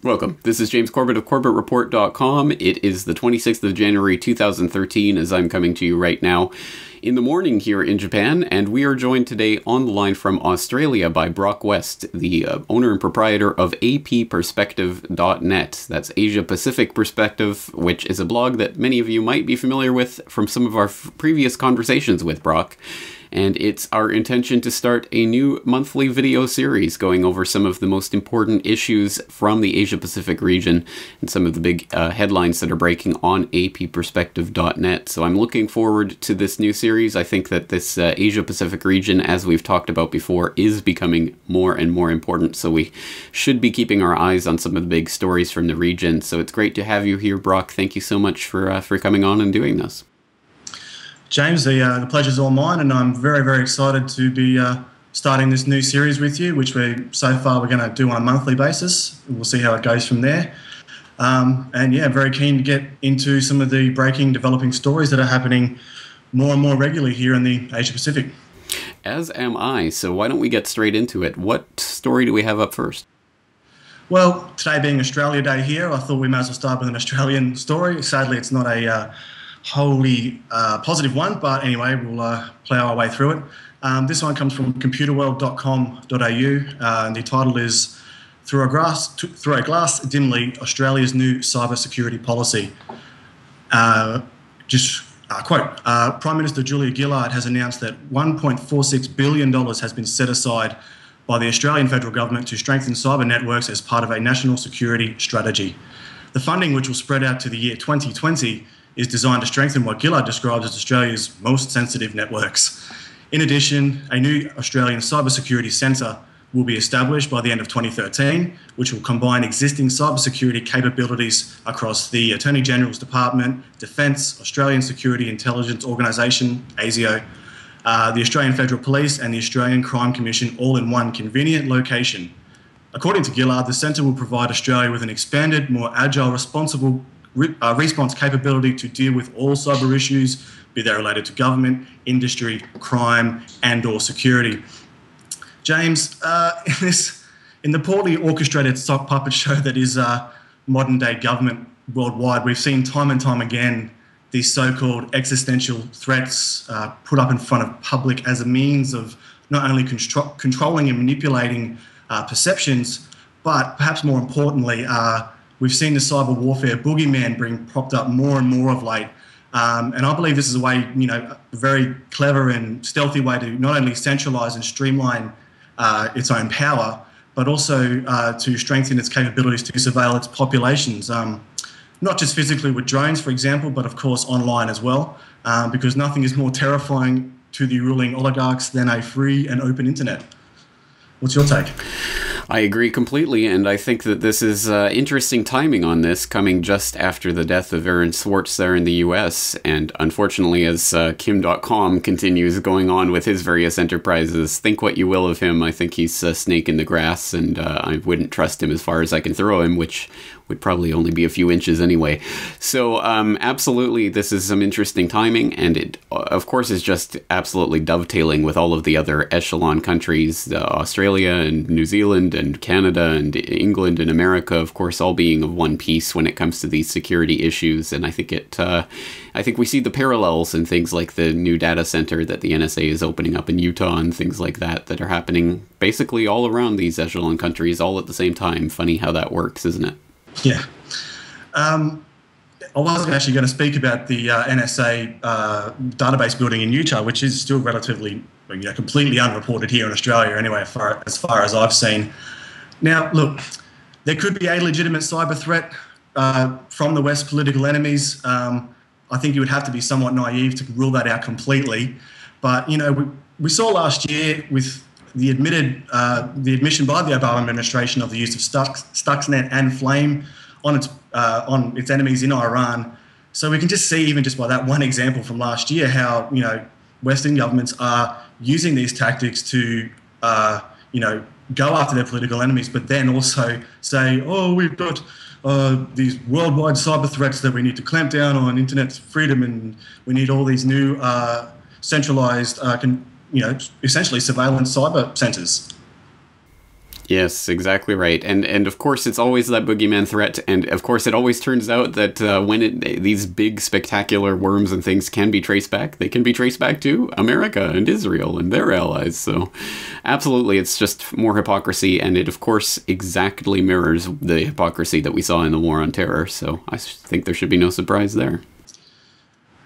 Welcome. This is James Corbett of CorbettReport.com. It is the 26th of January 2013 as I'm coming to you right now in the morning here in Japan, and we are joined today on the line from Australia by Broc West, the owner and proprietor of apperspective.net. That's Asia Pacific Perspective, which is a blog that many of you might be familiar with from some of our previous conversations with Broc. And it's our intention to start a new monthly video series going over some of the most important issues from the Asia-Pacific region and some of the big headlines that are breaking on apperspective.net. So I'm looking forward to this new series. I think that this Asia-Pacific region, as we've talked about before, is becoming more and more important. So we should be keeping our eyes on some of the big stories from the region. So it's great to have you here, Broc. Thank you so much for coming on and doing this. James, the pleasure's all mine, and I'm very, very excited to be starting this new series with you, which so far we're going to do on a monthly basis. We'll see how it goes from there. And yeah, very keen to get into some of the breaking, developing stories that are happening more and more regularly here in the Asia Pacific. As am I, so why don't we get straight into it? What story do we have up first? Well, today being Australia Day here, I thought we might as well start with an Australian story. Sadly, it's not a wholly positive one, but anyway, we'll play our way through it. This one comes from computerworld.com.au, and the title is Through a Glass Dimly, Australia's New Cybersecurity Policy. Quote, Prime Minister Julia Gillard has announced that $1.46 billion has been set aside by the Australian federal government to strengthen cyber networks as part of a national security strategy. The funding, which will spread out to the year 2020, is designed to strengthen what Gillard describes as Australia's most sensitive networks. In addition, a new Australian cybersecurity centre will be established by the end of 2013, which will combine existing cybersecurity capabilities across the Attorney General's Department, Defence, Australian Security Intelligence Organisation, ASIO, the Australian Federal Police and the Australian Crime Commission, all in one convenient location. According to Gillard, the centre will provide Australia with an expanded, more agile, responsible response capability to deal with all cyber issues, be they related to government, industry, crime, and/or security. James, in the poorly orchestrated sock puppet show that is modern-day government worldwide, we've seen time and time again these so-called existential threats put up in front of public as a means of not only controlling and manipulating perceptions, but perhaps more importantly, we've seen the cyber warfare boogeyman being propped up more and more of late. And I believe this is a way, a very clever and stealthy way to not only centralise and streamline its own power, but also to strengthen its capabilities to surveil its populations, not just physically with drones, for example, but of course online as well, because nothing is more terrifying to the ruling oligarchs than a free and open internet. What's your take? I agree completely, and I think that this is interesting timing on this, coming just after the death of Aaron Swartz there in the US, and unfortunately as Kim.com continues going on with his various enterprises, think what you will of him, I think he's a snake in the grass, and I wouldn't trust him as far as I can throw him, which would probably only be a few inches anyway. So absolutely, this is some interesting timing, and it, of course, is just absolutely dovetailing with all of the other echelon countries, Australia and New Zealand and Canada and England and America, of course, all being of one piece when it comes to these security issues. And I think I think we see the parallels in things like the new data center that the NSA is opening up in Utah and things like that that are happening basically all around these echelon countries all at the same time. Funny how that works, isn't it? Yeah. I was actually going to speak about the NSA database building in Utah, which is still relatively, completely unreported here in Australia anyway, as far as I've seen. Now, look, there could be a legitimate cyber threat from the West's political enemies. I think you would have to be somewhat naive to rule that out completely. But, we saw last year with the admission by the Obama administration of the use of Stuxnet and Flame on its enemies in Iran. So we can just see, even just by that one example from last year, how Western governments are using these tactics to go after their political enemies, but then also say, oh, we've got these worldwide cyber threats that we need to clamp down on internet freedom, and we need all these new centralized, essentially surveillance cyber centers. Yes, exactly right. And of course, it's always that boogeyman threat. And of course, it always turns out that these big spectacular worms and things can be traced back, they can be traced back to America and Israel and their allies. So absolutely, it's just more hypocrisy. And it, of course, exactly mirrors the hypocrisy that we saw in the War on Terror. So I think there should be no surprise there.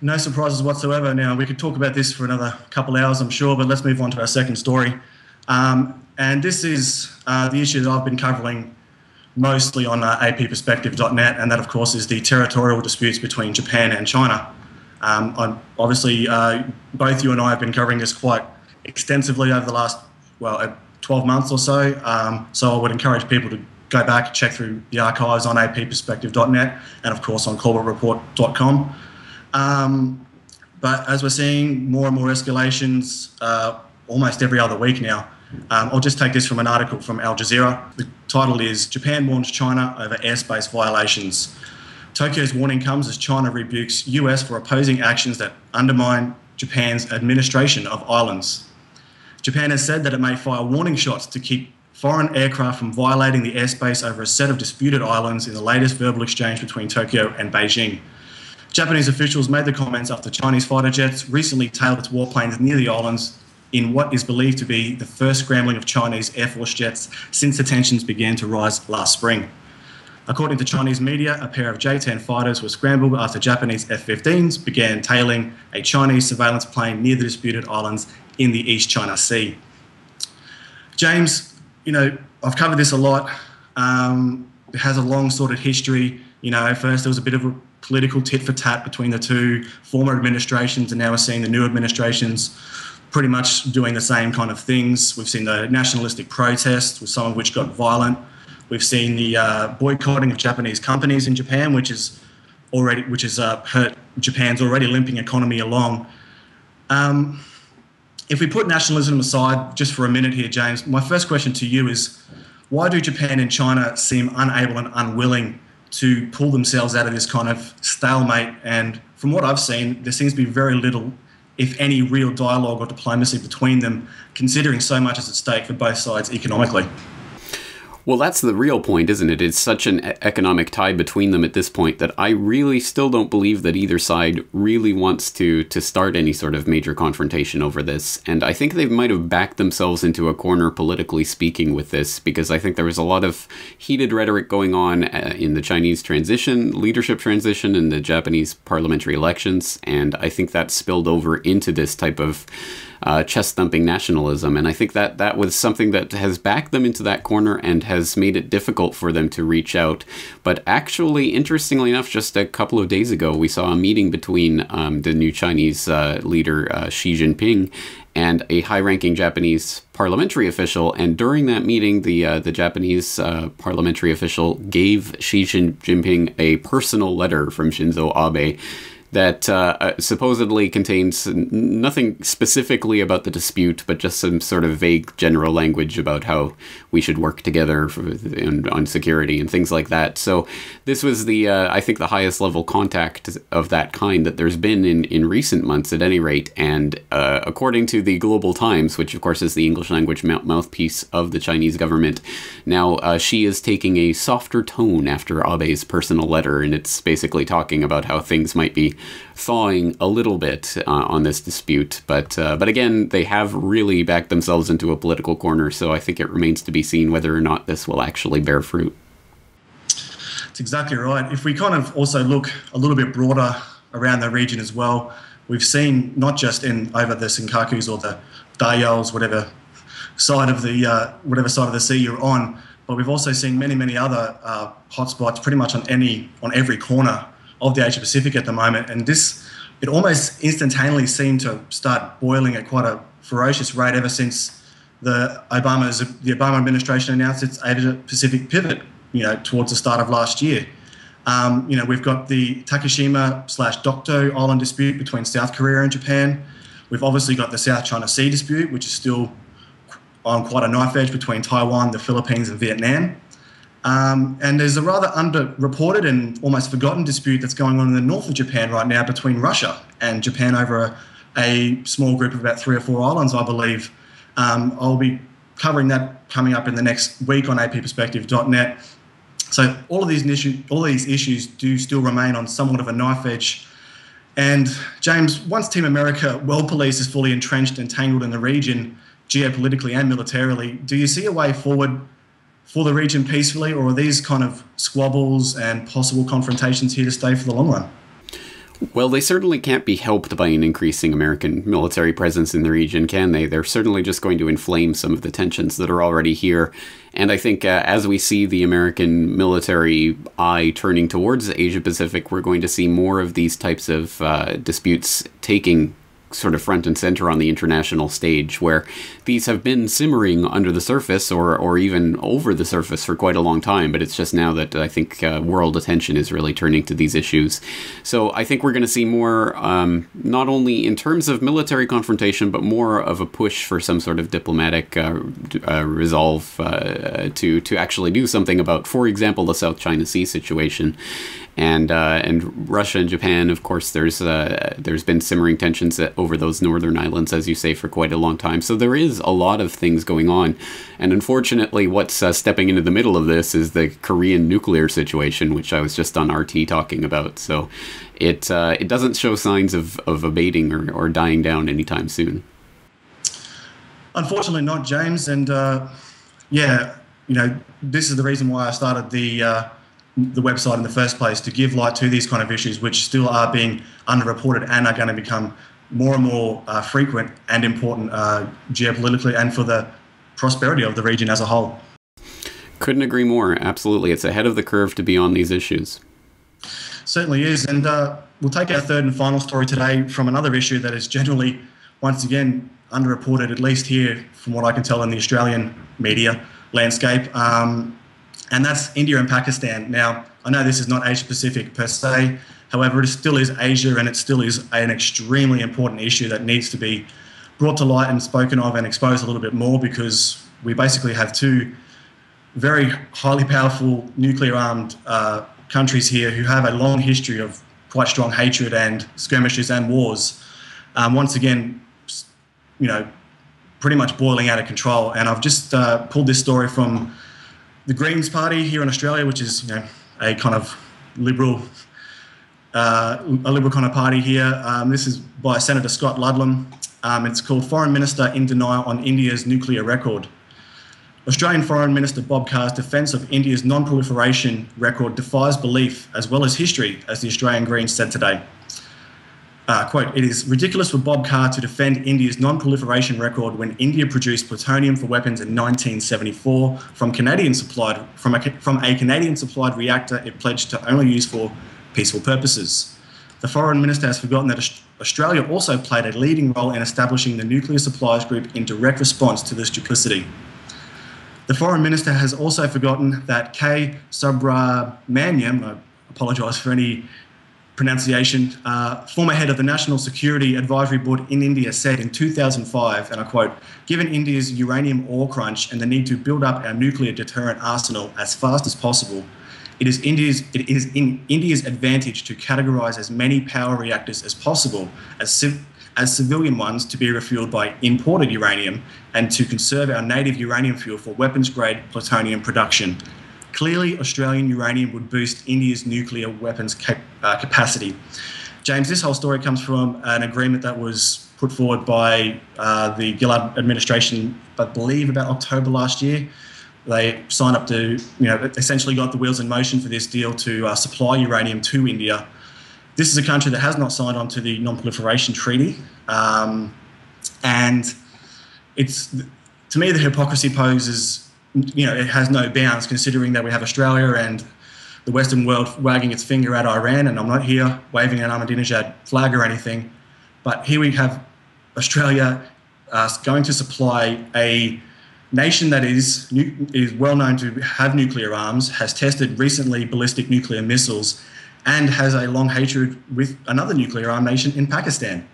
No surprises whatsoever. Now, we could talk about this for another couple of hours, I'm sure, but let's move on to our second story. And this is the issue that I've been covering mostly on apperspective.net, and that, of course, is the territorial disputes between Japan and China. Obviously, both you and I have been covering this quite extensively over the last, 12 months or so. So I would encourage people to go back and check through the archives on apperspective.net and, of course, on corbettreport.com. But as we're seeing more and more escalations almost every other week now, I'll just take this from an article from Al Jazeera. The title is "Japan Warns China Over Airspace Violations." Tokyo's warning comes as China rebukes US for opposing actions that undermine Japan's administration of islands. Japan has said that it may fire warning shots to keep foreign aircraft from violating the airspace over a set of disputed islands in the latest verbal exchange between Tokyo and Beijing. Japanese officials made the comments after Chinese fighter jets recently tailed its warplanes near the islands in what is believed to be the first scrambling of Chinese Air Force jets since the tensions began to rise last spring. According to Chinese media, a pair of J-10 fighters were scrambled after Japanese F-15s began tailing a Chinese surveillance plane near the disputed islands in the East China Sea. James, I've covered this a lot. It has a long sordid history. First there was a bit of a political tit for tat between the two former administrations, and now we're seeing the new administrations pretty much doing the same kind of things. We've seen the nationalistic protests, with some of which got violent. We've seen the boycotting of Japanese companies in Japan, which has hurt Japan's already limping economy along. If we put nationalism aside just for a minute here, James, my first question to you is, why do Japan and China seem unable and unwilling to pull themselves out of this kind of stalemate? And from what I've seen, there seems to be very little, if any, real dialogue or diplomacy between them, considering so much is at stake for both sides economically. Well, that's the real point, isn't it? It's such an economic tie between them at this point that I really still don't believe that either side really wants to start any sort of major confrontation over this. And I think they might have backed themselves into a corner, politically speaking, with this, because I think there was a lot of heated rhetoric going on in the Chinese leadership transition, and the Japanese parliamentary elections. And I think that spilled over into this type of chest-thumping nationalism, and I think that was something that has backed them into that corner and has made it difficult for them to reach out. But actually, interestingly enough, just a couple of days ago, we saw a meeting between the new Chinese leader, Xi Jinping, and a high-ranking Japanese parliamentary official, and during that meeting, the Japanese parliamentary official gave Xi Jinping a personal letter from Shinzo Abe that supposedly contains nothing specifically about the dispute, but just some sort of vague general language about how we should work together on security and things like that. So this was I think the highest level contact of that kind that there's been in recent months at any rate. And according to the Global Times, which of course is the English language mouthpiece of the Chinese government, now Xi is taking a softer tone after Abe's personal letter, and it's basically talking about how things might be thawing a little bit on this dispute, but again, they have really backed themselves into a political corner, so I think it remains to be seen whether or not this will actually bear fruit. That's exactly right. If we kind of also look a little bit broader around the region as well, we've seen not just over the Senkakus or the Dayals, whatever side of the sea you're on, but we've also seen many other hotspots pretty much on every corner of the Asia Pacific at the moment, and it almost instantaneously seemed to start boiling at quite a ferocious rate ever since the Obama administration announced its Asia Pacific pivot, towards the start of last year. We've got the Takeshima/Dokdo Island dispute between South Korea and Japan. We've obviously got the South China Sea dispute, which is still on quite a knife edge between Taiwan, the Philippines, and Vietnam. And there's a rather underreported and almost forgotten dispute that's going on in the north of Japan right now between Russia and Japan over a small group of about 3 or 4 islands, I believe. I'll be covering that coming up in the next week on apperspective.net. So all of these issues do still remain on somewhat of a knife edge. And James, once Team America World Police is fully entrenched and tangled in the region, geopolitically and militarily, do you see a way forward for the region peacefully, or are these kind of squabbles and possible confrontations here to stay for the long run? Well, they certainly can't be helped by an increasing American military presence in the region, can they? They're certainly just going to inflame some of the tensions that are already here. And I think as we see the American military eye turning towards Asia-Pacific, we're going to see more of these types of disputes taking sort of front and center on the international stage, where these have been simmering under the surface or even over the surface for quite a long time. But it's just now that I think world attention is really turning to these issues. So I think we're going to see more, not only in terms of military confrontation, but more of a push for some sort of diplomatic resolve to actually do something about, for example, the South China Sea situation. And Russia and Japan, of course, there's been simmering tensions over those northern islands, as you say, for quite a long time. So there is a lot of things going on. And unfortunately, what's stepping into the middle of this is the Korean nuclear situation, which I was just on RT talking about. So it doesn't show signs of abating or dying down anytime soon. Unfortunately not, James. And yeah, you know, this is the reason why I started the website in the first place, to give light to these kind of issues, which still are being underreported and are going to become more and more frequent and important geopolitically and for the prosperity of the region as a whole. Couldn't agree more. Absolutely. It's ahead of the curve to be on these issues. Certainly is. And we'll take our third and final story today from another issue that is generally, once again, underreported, at least here from what I can tell in the Australian media landscape. And that's India and Pakistan. Now, I know this is not Asia-Pacific per se. However, it still is Asia, and it still is an extremely important issue that needs to be brought to light and spoken of and exposed a little bit more, because we basically have two very highly powerful nuclear-armed countries here who have a long history of quite strong hatred and skirmishes and wars. Once again, you know, pretty much boiling out of control. And I've just pulled this story from the Greens Party here in Australia, which is, you know, a kind of liberal, kind of party here. This is by Senator Scott Ludlam. It's called "Foreign Minister in Denial on India's Nuclear Record." Australian Foreign Minister Bob Carr's defence of India's non-proliferation record defies belief as well as history, as the Australian Greens said today. Quote, "It is ridiculous for Bob Carr to defend India's non-proliferation record when India produced plutonium for weapons in 1974 from a Canadian-supplied reactor it pledged to only use for peaceful purposes. The Foreign Minister has forgotten that Australia also played a leading role in establishing the Nuclear Suppliers Group in direct response to this duplicity. The Foreign Minister has also forgotten that K. Subramaniam, I apologise for any pronunciation, former head of the National Security Advisory Board in India, said in 2005, and I quote, "Given India's uranium ore crunch and the need to build up our nuclear deterrent arsenal as fast as possible, it is in India's advantage to categorise as many power reactors as possible as civilian ones to be refuelled by imported uranium and to conserve our native uranium fuel for weapons-grade plutonium production. Clearly, Australian uranium would boost India's nuclear weapons capacity." James, this whole story comes from an agreement that was put forward by the Gillard administration, I believe about October last year. They signed up to, you know, essentially got the wheels in motion for this deal to supply uranium to India. This is a country that has not signed on to the Non-Proliferation Treaty. And it's, to me, the hypocrisy poses, you know, it has no bounds, considering that we have Australia and the Western world wagging its finger at Iran, and I'm not here waving an Ahmadinejad flag or anything, but here we have Australia going to supply a nation that is well known to have nuclear arms, has tested recently ballistic nuclear missiles, and has a long hatred with another nuclear armed nation in Pakistan.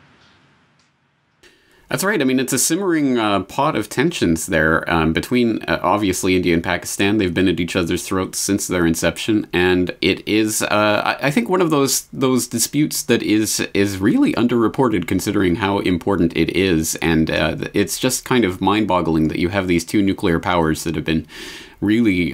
That's right. I mean, it's a simmering pot of tensions there between, obviously, India and Pakistan. They've been at each other's throats since their inception, and it is, I think, one of those disputes that is really underreported considering how important it is, and it's just kind of mind-boggling that you have these two nuclear powers that have been really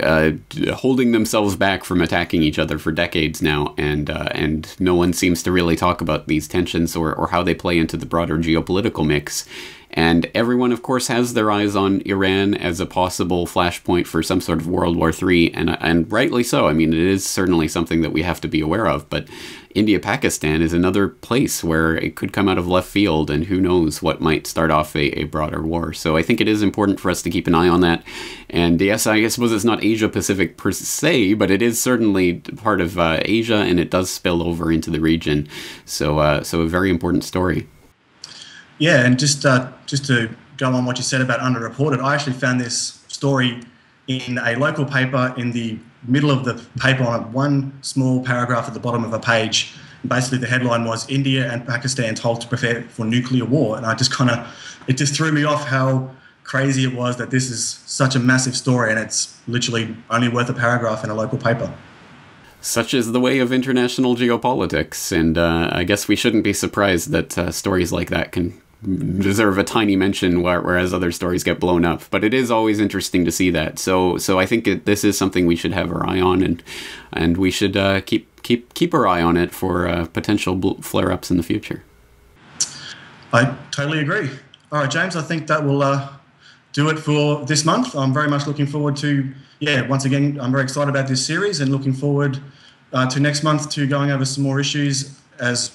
holding themselves back from attacking each other for decades now, and no one seems to really talk about these tensions or how they play into the broader geopolitical mix. And everyone, of course, has their eyes on Iran as a possible flashpoint for some sort of World War III, and rightly so. I mean, it is certainly something that we have to be aware of, but India-Pakistan is another place where it could come out of left field, and who knows what might start off a broader war. So I think it is important for us to keep an eye on that. And yes, I suppose it's not Asia-Pacific per se, but it is certainly part of Asia, and it does spill over into the region. So a very important story. Yeah, and just to go on what you said about underreported, I actually found this story in a local paper in the middle of the paper on one small paragraph at the bottom of a page. Basically, the headline was "India and Pakistan told to prepare for nuclear war," and it just threw me off how crazy it was that this is such a massive story and it's literally only worth a paragraph in a local paper. Such is the way of international geopolitics, and I guess we shouldn't be surprised that stories like that can deserve a tiny mention, whereas other stories get blown up. But it is always interesting to see that. So I think this is something we should have our eye on, and we should keep our eye on it for potential flare-ups in the future. I totally agree. All right, James, I think that will do it for this month. I'm very much looking forward to, once again, I'm very excited about this series and looking forward to next month to going over some more issues as,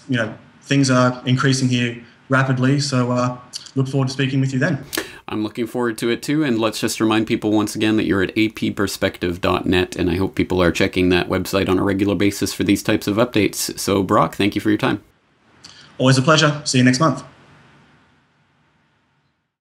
things are increasing here rapidly. So look forward to speaking with you then. I'm looking forward to it too, and let's just remind people once again that you're at apperspective.net, and I hope people are checking that website on a regular basis for these types of updates. So Broc, thank you for your time. Always a pleasure. See you next month.